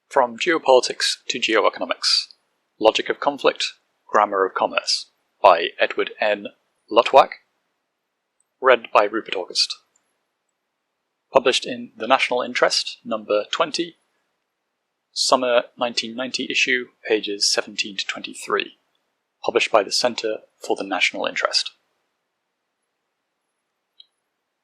From Geopolitics to Geo-Economics, Logic of Conflict, Grammar of Commerce, by Edward N. Luttwak, read by Rupert August. Published in The National Interest, number 20, Summer 1990 issue, pages 17 to 23, published by the Centre for the National Interest.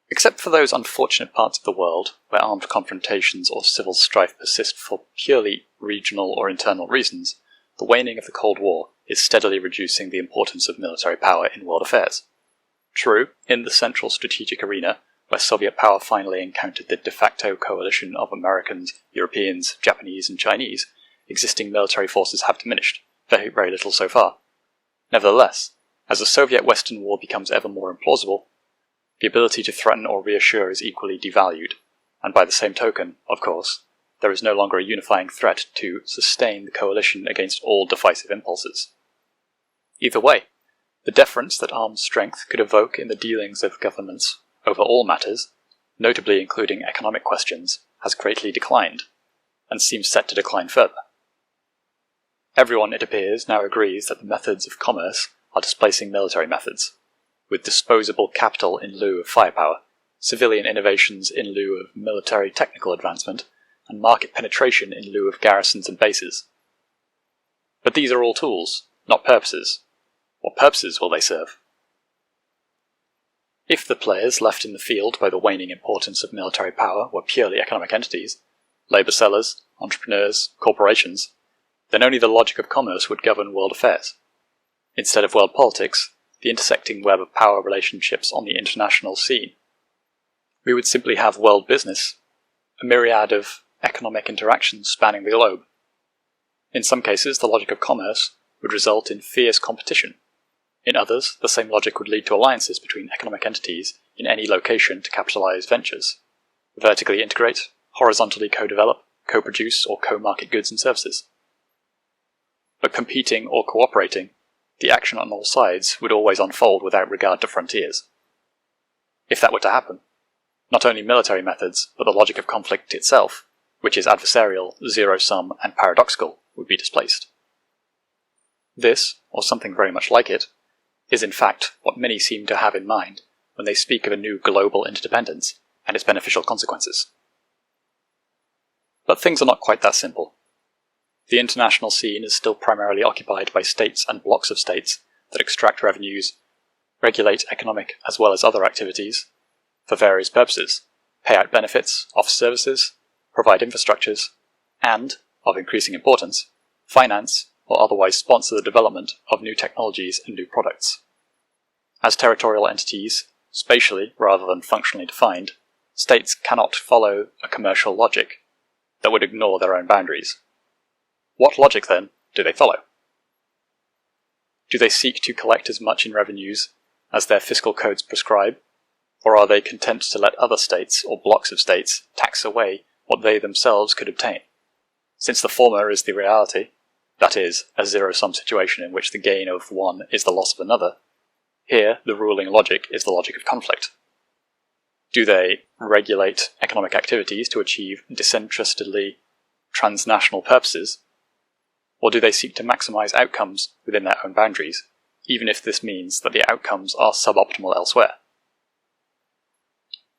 Except for those unfortunate parts of the world where armed confrontations or civil strife persist for purely regional or internal reasons, the waning of the Cold War is steadily reducing the importance of military power in world affairs. True, in the central strategic arena, where Soviet power finally encountered the de facto coalition of Americans, Europeans, Japanese and Chinese, existing military forces have diminished, very little so far. Nevertheless, as the Soviet-Western war becomes ever more implausible, the ability to threaten or reassure is equally devalued, and by the same token, of course, there is no longer a unifying threat to sustain the coalition against all divisive impulses. Either way, the deference that armed strength could evoke in the dealings of governments over all matters, notably including economic questions, has greatly declined, and seems set to decline further. Everyone, it appears, now agrees that the methods of commerce are displacing military methods, with disposable capital in lieu of firepower, civilian innovations in lieu of military technical advancement, and market penetration in lieu of garrisons and bases. But these are all tools, not purposes. What purposes will they serve? If the players left in the field by the waning importance of military power were purely economic entities, labour sellers, entrepreneurs, corporations, then only the logic of commerce would govern world affairs. Instead of world politics, the intersecting web of power relationships on the international scene, we would simply have world business, a myriad of economic interactions spanning the globe. In some cases, the logic of commerce would result in fierce competition. In others, the same logic would lead to alliances between economic entities in any location to capitalize ventures, vertically integrate, horizontally co-develop, co-produce, or co-market goods and services. But competing or cooperating, the action on all sides would always unfold without regard to frontiers. If that were to happen, not only military methods, but the logic of conflict itself, which is adversarial, zero-sum, and paradoxical, would be displaced. This, or something very much like it, is in fact what many seem to have in mind when they speak of a new global interdependence and its beneficial consequences. But things are not quite that simple. The international scene is still primarily occupied by states and blocks of states that extract revenues, regulate economic as well as other activities, for various purposes, pay out benefits, offer services, provide infrastructures, and, of increasing importance, finance or otherwise sponsor the development of new technologies and new products. As territorial entities, spatially rather than functionally defined, states cannot follow a commercial logic that would ignore their own boundaries. What logic, then, do they follow? Do they seek to collect as much in revenues as their fiscal codes prescribe, or are they content to let other states or blocks of states tax away what they themselves could obtain? Since the former is the reality, that is, a zero-sum situation in which the gain of one is the loss of another, here the ruling logic is the logic of conflict. Do they regulate economic activities to achieve disinterestedly transnational purposes, or do they seek to maximize outcomes within their own boundaries, even if this means that the outcomes are suboptimal elsewhere?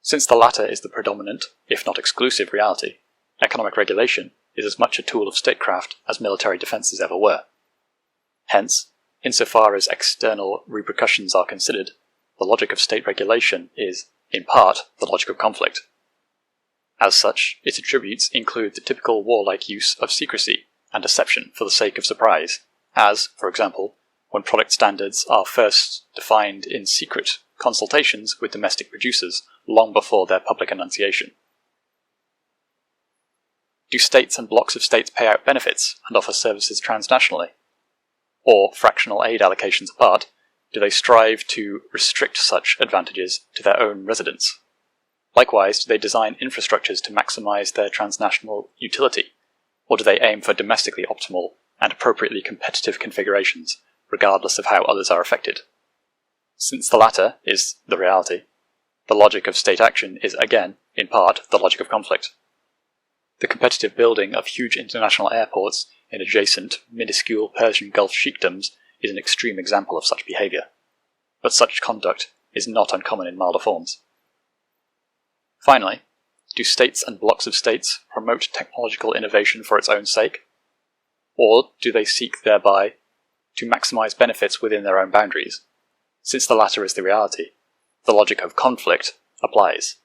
Since the latter is the predominant, if not exclusive, reality, economic regulation is as much a tool of statecraft as military defences ever were. Hence, insofar as external repercussions are considered, the logic of state regulation is, in part, the logic of conflict. As such, its attributes include the typical warlike use of secrecy and deception for the sake of surprise, as, for example, when product standards are first defined in secret consultations with domestic producers long before their public enunciation. Do states and blocks of states pay out benefits and offer services transnationally? Or, fractional aid allocations apart, do they strive to restrict such advantages to their own residents? Likewise, do they design infrastructures to maximize their transnational utility? Or do they aim for domestically optimal and appropriately competitive configurations, regardless of how others are affected? Since the latter is the reality, the logic of state action is again, in part, the logic of conflict. The competitive building of huge international airports in adjacent, minuscule Persian Gulf sheikdoms is an extreme example of such behaviour, but such conduct is not uncommon in milder forms. Finally, do states and blocks of states promote technological innovation for its own sake? Or do they seek thereby to maximise benefits within their own boundaries? Since the latter is the reality, the logic of conflict applies.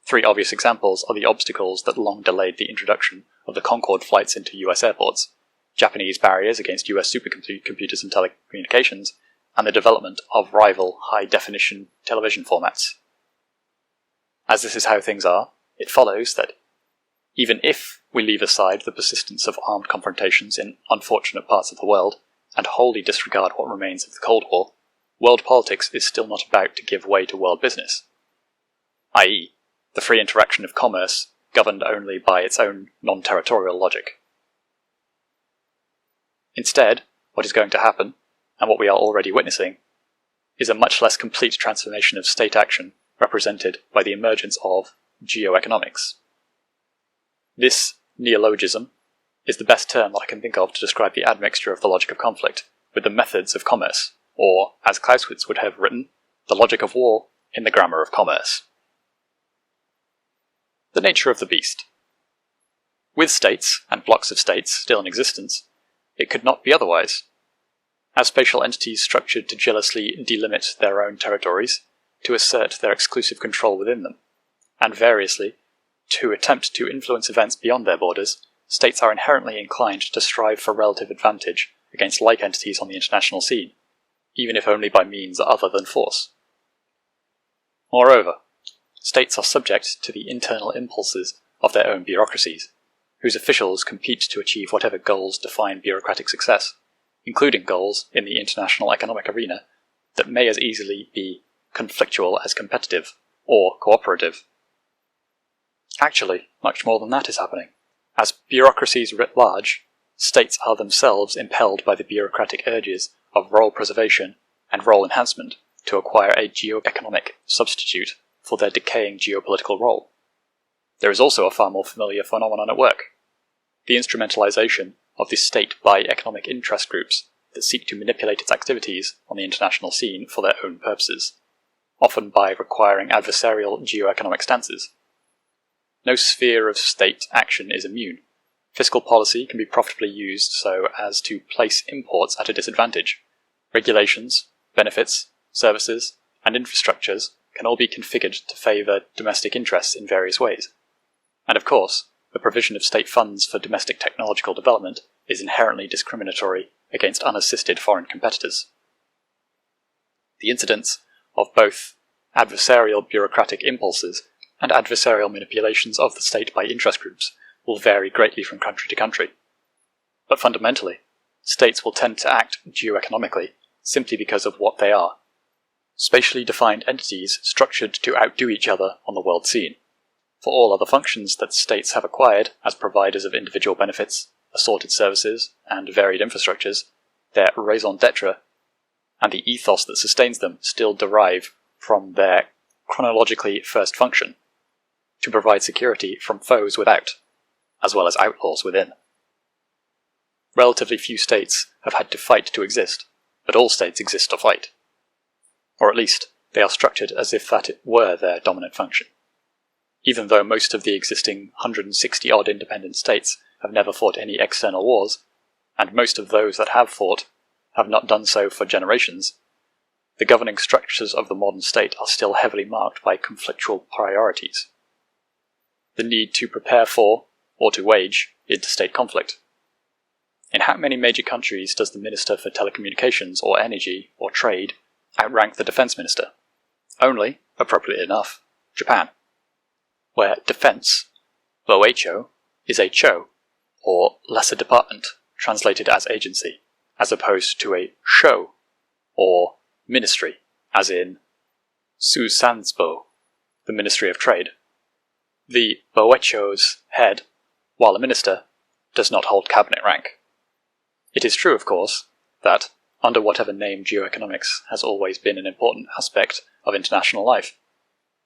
3 obvious examples are the obstacles that long delayed the introduction of the Concorde flights into US airports, Japanese barriers against US supercomputers and telecommunications, and the development of rival high-definition television formats. As this is how things are, it follows that even if we leave aside the persistence of armed confrontations in unfortunate parts of the world, and wholly disregard what remains of the Cold War, world politics is still not about to give way to world business, i.e., the free interaction of commerce governed only by its own non-territorial logic. Instead, what is going to happen, and what we are already witnessing, is a much less complete transformation of state action represented by the emergence of Geo-Economics. This neologism is the best term that I can think of to describe the admixture of the logic of conflict with the methods of commerce, or, as Clausewitz would have written, the logic of war in the grammar of commerce. The nature of the beast. With states, and blocks of states, still in existence, it could not be otherwise. As spatial entities structured to jealously delimit their own territories, to assert their exclusive control within them, and variously, to attempt to influence events beyond their borders, states are inherently inclined to strive for relative advantage against like entities on the international scene, even if only by means other than force. Moreover, states are subject to the internal impulses of their own bureaucracies, whose officials compete to achieve whatever goals define bureaucratic success, including goals in the international economic arena that may as easily be conflictual as competitive or cooperative. Actually, much more than that is happening. As bureaucracies writ large, states are themselves impelled by the bureaucratic urges of role preservation and role enhancement to acquire a geo-economic substitute for their decaying geopolitical role. There is also a far more familiar phenomenon at work: the instrumentalization of the state by economic interest groups that seek to manipulate its activities on the international scene for their own purposes, often by requiring adversarial geo-economic stances. No sphere of state action is immune. Fiscal policy can be profitably used so as to place imports at a disadvantage. Regulations, benefits, services, and infrastructures can all be configured to favour domestic interests in various ways. And of course, the provision of state funds for domestic technological development is inherently discriminatory against unassisted foreign competitors. The incidence of both adversarial bureaucratic impulses and adversarial manipulations of the state by interest groups will vary greatly from country to country. But fundamentally, states will tend to act geo-economically simply because of what they are: spatially defined entities structured to outdo each other on the world scene. For all other functions that states have acquired as providers of individual benefits, assorted services, and varied infrastructures, their raison d'etre and the ethos that sustains them still derive from their chronologically first function: to provide security from foes without, as well as outlaws within. Relatively few states have had to fight to exist, but all states exist to fight. Or at least, they are structured as if that were their dominant function. Even though most of the existing 160-odd independent states have never fought any external wars, and most of those that have fought have not done so for generations, the governing structures of the modern state are still heavily marked by conflictual priorities. The need to prepare for, or to wage, interstate conflict. In how many major countries does the Minister for Telecommunications or Energy or Trade outrank the Defence Minister? Only, appropriately enough, Japan, where defence, Boeicho, is a cho, or lesser department, translated as agency, as opposed to a sho, or ministry, as in Susanzbo, the Ministry of Trade. The Boeicho's head, while a minister, does not hold cabinet rank. It is true, of course, that, under whatever name Geo-Economics has always been an important aspect of international life.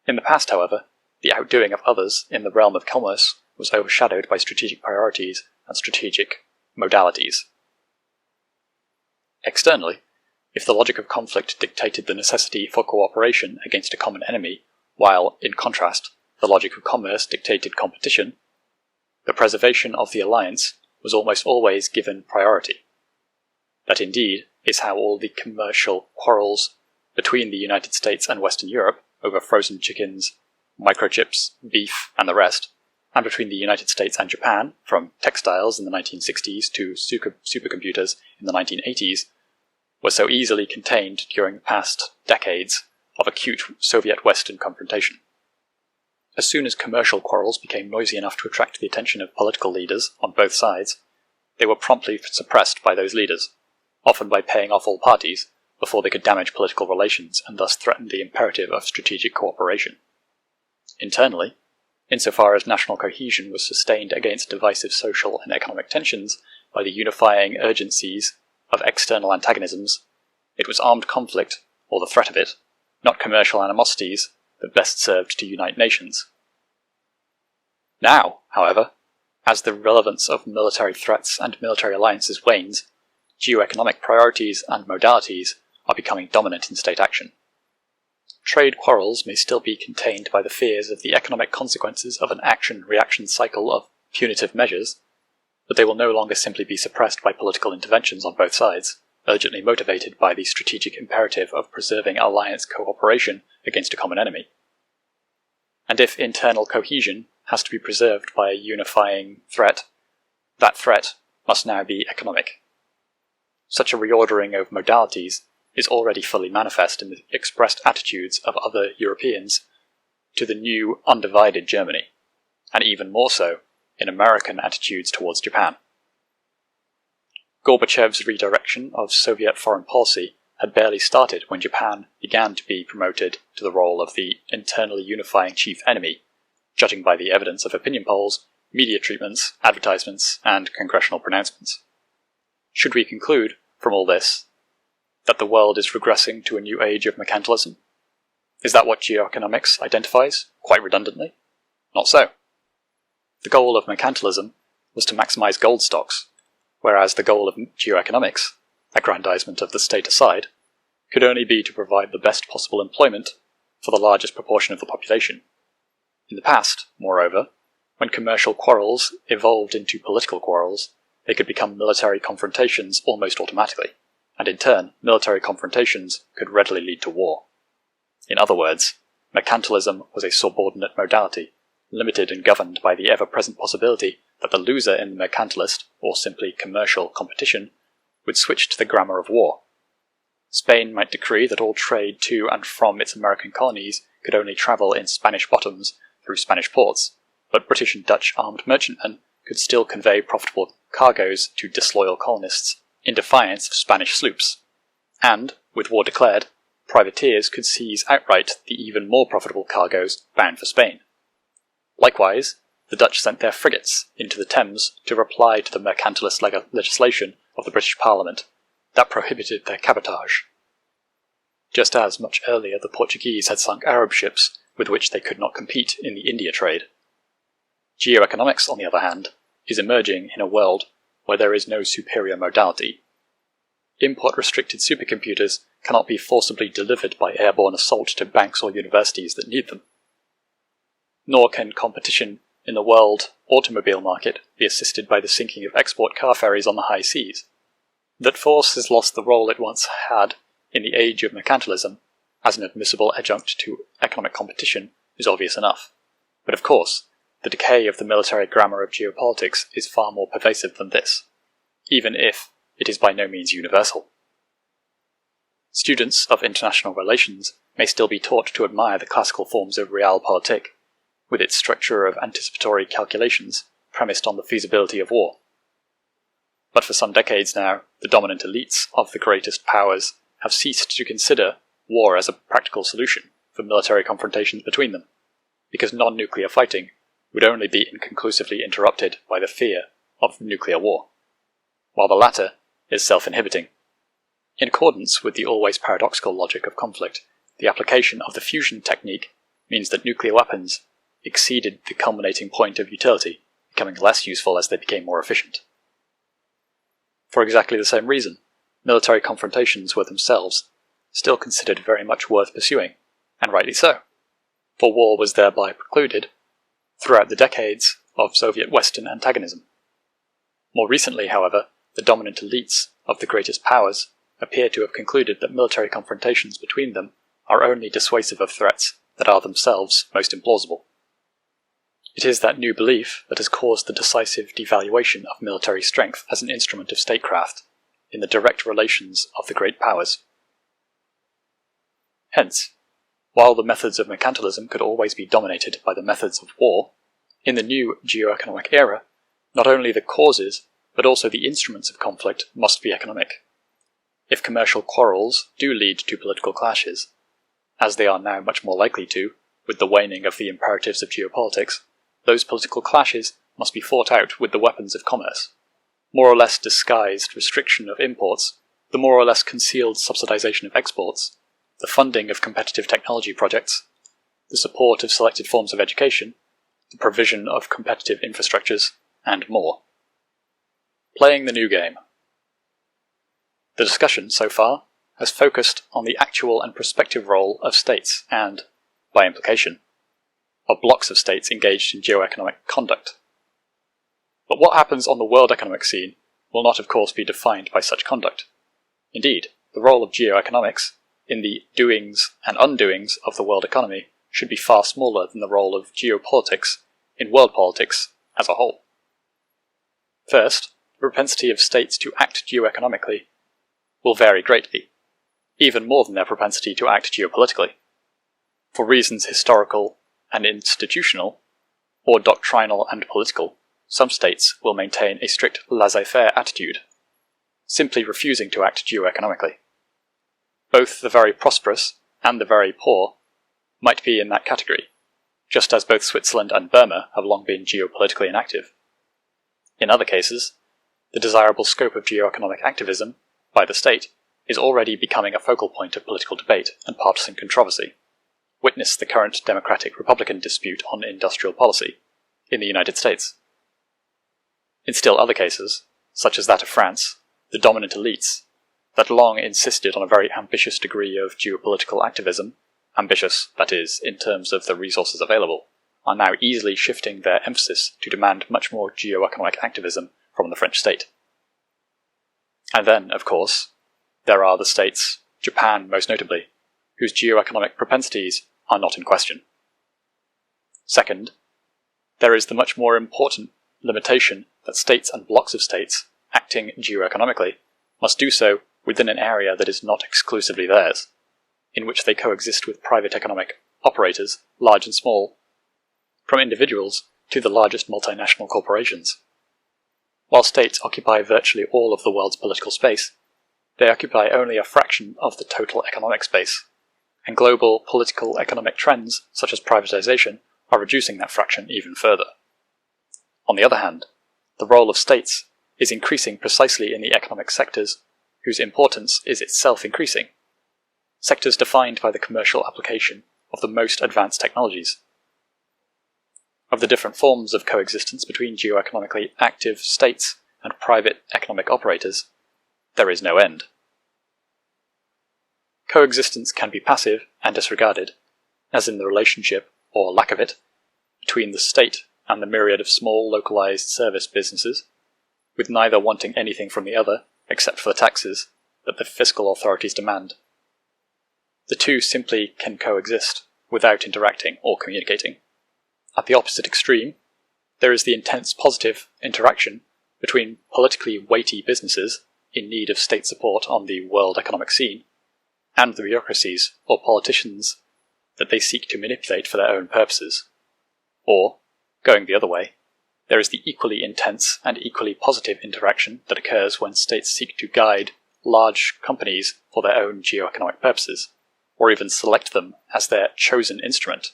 In the past, however, the outdoing of others in the realm of commerce was overshadowed by strategic priorities and strategic modalities. Externally, if the logic of conflict dictated the necessity for cooperation against a common enemy, while, in contrast, the logic of commerce dictated competition, the preservation of the alliance was almost always given priority. That indeed is how all the commercial quarrels between the United States and Western Europe over frozen chickens, microchips, beef, and the rest, and between the United States and Japan, from textiles in the 1960s to supercomputers in the 1980s, were so easily contained during the past decades of acute Soviet-Western confrontation. As soon as commercial quarrels became noisy enough to attract the attention of political leaders on both sides, they were promptly suppressed by those leaders, often by paying off all parties before they could damage political relations and thus threaten the imperative of strategic cooperation. Internally, insofar as national cohesion was sustained against divisive social and economic tensions by the unifying urgencies of external antagonisms, it was armed conflict, or the threat of it, not commercial animosities, that best served to unite nations. Now, however, as the relevance of military threats and military alliances wanes, geo-economic priorities and modalities are becoming dominant in state action. Trade quarrels may still be contained by the fears of the economic consequences of an action-reaction cycle of punitive measures, but they will no longer simply be suppressed by political interventions on both sides, urgently motivated by the strategic imperative of preserving alliance cooperation against a common enemy. And if internal cohesion has to be preserved by a unifying threat, that threat must now be economic. Such a reordering of modalities is already fully manifest in the expressed attitudes of other Europeans to the new undivided Germany, and even more so in American attitudes towards Japan. Gorbachev's redirection of Soviet foreign policy had barely started when Japan began to be promoted to the role of the internally unifying chief enemy, judging by the evidence of opinion polls, media treatments, advertisements, and congressional pronouncements. Should we conclude from all this that the world is regressing to a new age of mercantilism? Is that what Geo-Economics identifies, quite redundantly? Not so. The goal of mercantilism was to maximize gold stocks, whereas the goal of Geo-Economics, aggrandizement of the state aside, could only be to provide the best possible employment for the largest proportion of the population. In the past, moreover, when commercial quarrels evolved into political quarrels, they could become military confrontations almost automatically, and in turn, military confrontations could readily lead to war. In other words, mercantilism was a subordinate modality, limited and governed by the ever-present possibility that the loser in the mercantilist, or simply commercial, competition would switch to the grammar of war. Spain might decree that all trade to and from its American colonies could only travel in Spanish bottoms through Spanish ports, but British and Dutch armed merchantmen could still convey profitable cargoes to disloyal colonists in defiance of Spanish sloops, and, with war declared, privateers could seize outright the even more profitable cargoes bound for Spain. Likewise, the Dutch sent their frigates into the Thames to reply to the mercantilist legislation of the British Parliament that prohibited their cabotage. Just as much earlier the Portuguese had sunk Arab ships with which they could not compete in the India trade. Geo-economics, on the other hand, is emerging in a world where there is no superior modality. Import-restricted supercomputers cannot be forcibly delivered by airborne assault to banks or universities that need them. Nor can competition in the world automobile market be assisted by the sinking of export car ferries on the high seas. That force has lost the role it once had in the age of mercantilism as an admissible adjunct to economic competition is obvious enough. But of course, the decay of the military grammar of geopolitics is far more pervasive than this, even if it is by no means universal. Students of international relations may still be taught to admire the classical forms of realpolitik, with its structure of anticipatory calculations premised on the feasibility of war. But for some decades now, the dominant elites of the greatest powers have ceased to consider war as a practical solution for military confrontations between them, because non-nuclear fighting would only be inconclusively interrupted by the fear of nuclear war, while the latter is self-inhibiting. In accordance with the always paradoxical logic of conflict, the application of the fusion technique means that nuclear weapons exceeded the culminating point of utility becoming less useful as they became more efficient. For exactly the same reason, military confrontations were themselves still considered very much worth pursuing, and rightly so, for war was thereby precluded throughout the decades of Soviet Western antagonism. More recently, however, the dominant elites of the greatest powers appear to have concluded that military confrontations between them are only dissuasive of threats that are themselves most implausible. It is that new belief that has caused the decisive devaluation of military strength as an instrument of statecraft in the direct relations of the great powers. Hence, while the methods of mercantilism could always be dominated by the methods of war, in the new geo-economic era, not only the causes, but also the instruments of conflict must be economic. If commercial quarrels do lead to political clashes, as they are now much more likely to, with the waning of the imperatives of geopolitics, those political clashes must be fought out with the weapons of commerce. More or less disguised restriction of imports, the more or less concealed subsidization of exports, the funding of competitive technology projects, the support of selected forms of education, the provision of competitive infrastructures, and more. Playing the new game. The discussion, so far, has focused on the actual and prospective role of states and, by implication, of blocks of states engaged in geo-economic conduct. But what happens on the world economic scene will not, of course, be defined by such conduct. Indeed, the role of geo-economics in the doings and undoings of the world economy should be far smaller than the role of geopolitics in world politics as a whole. First, the propensity of states to act geo-economically will vary greatly, even more than their propensity to act geopolitically. For reasons historical and institutional, or doctrinal and political, some states will maintain a strict laissez-faire attitude, simply refusing to act geo-economically. Both the very prosperous and the very poor might be in that category, just as both Switzerland and Burma have long been geopolitically inactive. In other cases, the desirable scope of geo-economic activism by the state is already becoming a focal point of political debate and partisan controversy. Witness the current Democratic-Republican dispute on industrial policy in the United States. In still other cases, such as that of France, the dominant elites, that long insisted on a very ambitious degree of geopolitical activism, ambitious, that is, in terms of the resources available, are now easily shifting their emphasis to demand much more geo-economic activism from the French state. And then, of course, there are the states, Japan most notably, whose geo-economic propensities are not in question. Second, there is the much more important limitation that states and blocks of states, acting geo-economically, must do so within an area that is not exclusively theirs, in which they coexist with private economic operators, large and small, from individuals to the largest multinational corporations. While states occupy virtually all of the world's political space, they occupy only a fraction of the total economic space, and global political economic trends, such as privatization, are reducing that fraction even further. On the other hand, the role of states is increasing precisely in the economic sectors whose importance is itself increasing, sectors defined by the commercial application of the most advanced technologies. Of the different forms of coexistence between geo-economically active states and private economic operators, there is no end. Coexistence can be passive and disregarded, as in the relationship, or lack of it, between the state and the myriad of small localized service businesses, with neither wanting anything from the other except for the taxes that the fiscal authorities demand. The two simply can coexist without interacting or communicating. At the opposite extreme, there is the intense positive interaction between politically weighty businesses in need of state support on the world economic scene, and the bureaucracies or politicians that they seek to manipulate for their own purposes. Or, going the other way, there is the equally intense and equally positive interaction that occurs when states seek to guide large companies for their own geo-economic purposes, or even select them as their chosen instrument.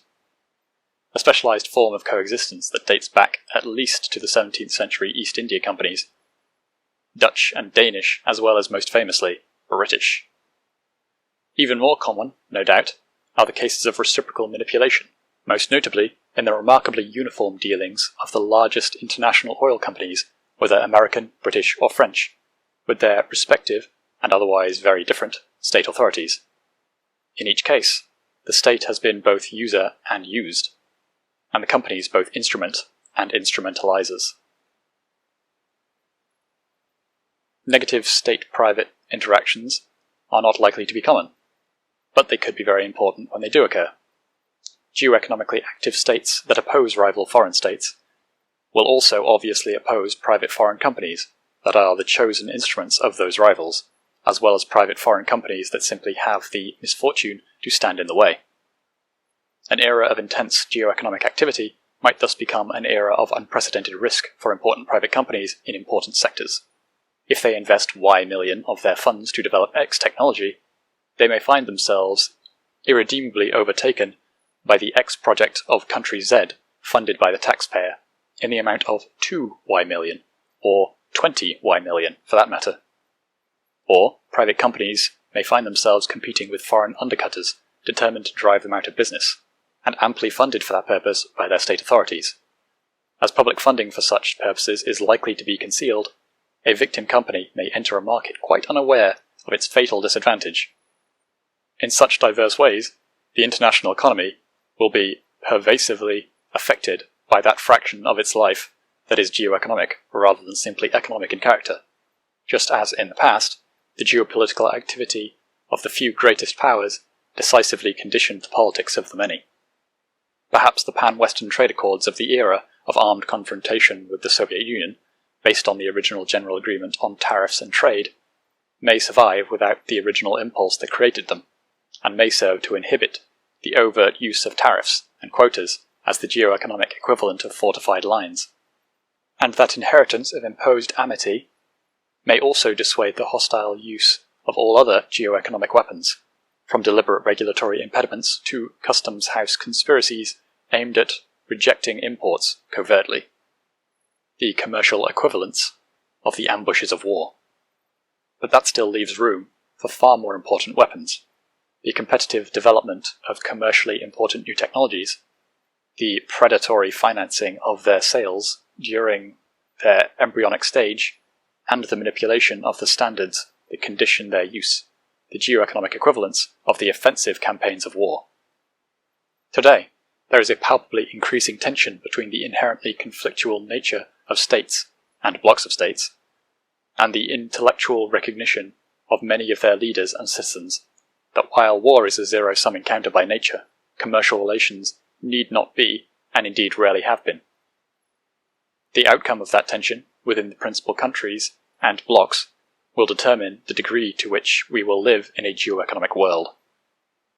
A specialized form of coexistence that dates back at least to the 17th century East India companies, Dutch and Danish, as well as most famously, British. Even more common, no doubt, are the cases of reciprocal manipulation, most notably in the remarkably uniform dealings of the largest international oil companies, whether American, British or French, with their respective, and otherwise very different, state authorities. In each case, the state has been both user and used, and the companies both instrument and instrumentalizers. Negative state-private interactions are not likely to be common, but they could be very important when they do occur. Geo-economically active states that oppose rival foreign states will also obviously oppose private foreign companies that are the chosen instruments of those rivals, as well as private foreign companies that simply have the misfortune to stand in the way. An era of intense geo-economic activity might thus become an era of unprecedented risk for important private companies in important sectors. If they invest Y million of their funds to develop X technology, they may find themselves irredeemably overtaken by the X project of country Z funded by the taxpayer in the amount of 2Y million, or 20Y million for that matter. Or private companies may find themselves competing with foreign undercutters determined to drive them out of business, and amply funded for that purpose by their state authorities. As public funding for such purposes is likely to be concealed, a victim company may enter a market quite unaware of its fatal disadvantage. In such diverse ways, the international economy will be pervasively affected by that fraction of its life that is geo-economic rather than simply economic in character, just as in the past, the geopolitical activity of the few greatest powers decisively conditioned the politics of the many. Perhaps the pan-Western trade accords of the era of armed confrontation with the Soviet Union, based on the original general agreement on tariffs and trade, may survive without the original impulse that created them, and may serve to inhibit the overt use of tariffs and quotas as the geo-economic equivalent of fortified lines. And that inheritance of imposed amity may also dissuade the hostile use of all other geo-economic weapons, from deliberate regulatory impediments to customs house conspiracies aimed at rejecting imports covertly, the commercial equivalents of the ambushes of war. But that still leaves room for far more important weapons: the competitive development of commercially important new technologies, the predatory financing of their sales during their embryonic stage, and the manipulation of the standards that condition their use, the geo-economic equivalents of the offensive campaigns of war. Today, there is a palpably increasing tension between the inherently conflictual nature of states and blocks of states, and the intellectual recognition of many of their leaders and citizens that while war is a zero-sum encounter by nature, commercial relations need not be, and indeed rarely have been. The outcome of that tension within the principal countries and blocks will determine the degree to which we will live in a geo-economic world.